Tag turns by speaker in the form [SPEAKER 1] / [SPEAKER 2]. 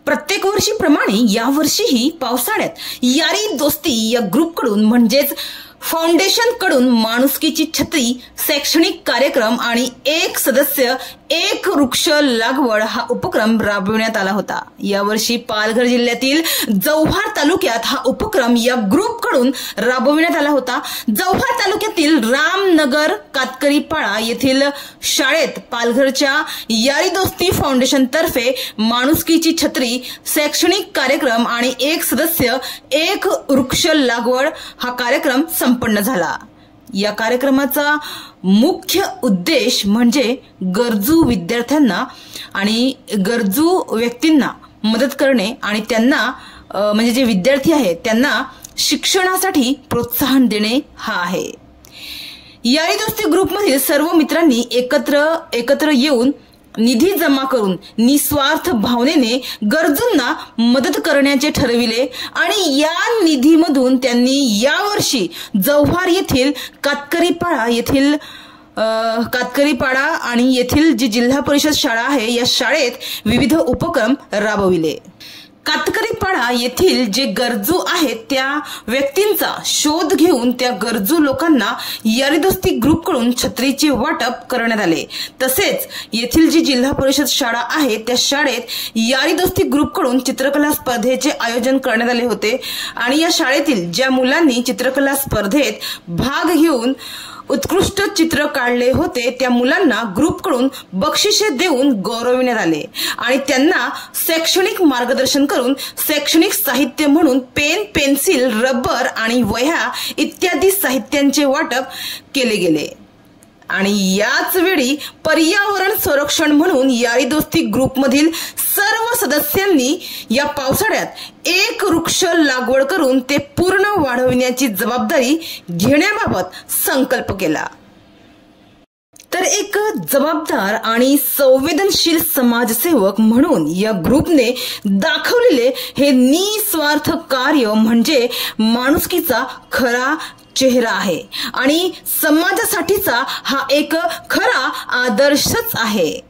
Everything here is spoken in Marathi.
[SPEAKER 1] प्रत्येक वर्षीप्रमाणे यावर्षीही पावसाळ्यात यारी दोस्ती या ग्रुपकडून म्हणजेच फाउंडेशन कडून माणुसकीची छत्री शैक्षणिक कार्यक्रम आणि एक सदस्य एक वृक्ष लागवड हा उपक्रम राबविण्यात आला होता। यावर्षी पालघर जिल्ह्यातील जव्हार तालुक्यात हा उपक्रम या ग्रुपकडून राबविण्यात आला होता। जव्हार तालुक्यातील रामनगर कातकरीपाडा येथील शाळेत पालघरच्या यारी दोस्ती फाउंडेशन तर्फे माणुसकीची छत्री शैक्षणिक कार्यक्रम आणि एक सदस्य एक वृक्ष लागवड हा कार्यक्रम संपन्न झाला। या कार्यक्रमाचा मुख्य उद्देश म्हणजे गरजू विद्यार्थ्यांना आणि गरजू व्यक्तींना मदत करणे आणि त्यांना म्हणजे जे विद्यार्थी आहेत त्यांना शिक्षणासाठी प्रोत्साहन देणे हा आहे। यारी दोस्ती ग्रुपमधील सर्व मित्रांनी एकत्र येऊन निधी जमा करून निस्वार्थ भावनेने गरजूंना मदत करण्याचे ठरविले आणि या निधीमधून त्यांनी यावर्षी जव्हार येथील कातकरीपाडा आणि येथील जी जिल्हा परिषद शाळा आहे या शाळेत विविध उपक्रम राबविले। कातकरीपाडा येथील जे गरजू आहेत त्या व्यक्तींचा शोध घेऊन त्या गरजू लोकांना यारी दोस्ती ग्रुपकडून छत्रीचे वाटप करण्यात आले। तसेच येथील जी जिल्हा परिषद शाळा आहे त्या शाळेत यारी दोस्ती ग्रुपकडून चित्रकला स्पर्धेचे आयोजन करण्यात आले होते आणि या शाळेतील ज्या मुलांनी चित्रकला स्पर्धेत भाग घेऊन उत्कृष्ट चित्र काढले होते त्या मुलांना ग्रुपकडून बक्षिसे देऊन गौरविण्यात आले आणि त्यांना शैक्षणिक मार्गदर्शन करून शैक्षणिक साहित्य म्हणून पेन, पेन्सिल, रबर आणि वह्या इत्यादी साहित्यांचे वाटप केले गेले। आणि याच वेळी पर्यावरण संरक्षण म्हणून यारी दोस्ती ग्रुपमधील सर्व सदस्यांनी या पावसाळ्यात एक वृक्ष लागवड करून ते पूर्ण वाढविण्याची जबाबदारी घेण्याबाबत संकल्प केला। तर एक जबाबदार आणि संवेदनशील समाजसेवक म्हणून या ग्रुपने दाखवलेले हे निस्वार्थ कार्य म्हणजे माणुसकीचा खरा चेहरा आहे आणि समाजासाठीचा हा एक खरा आदर्शच आहे।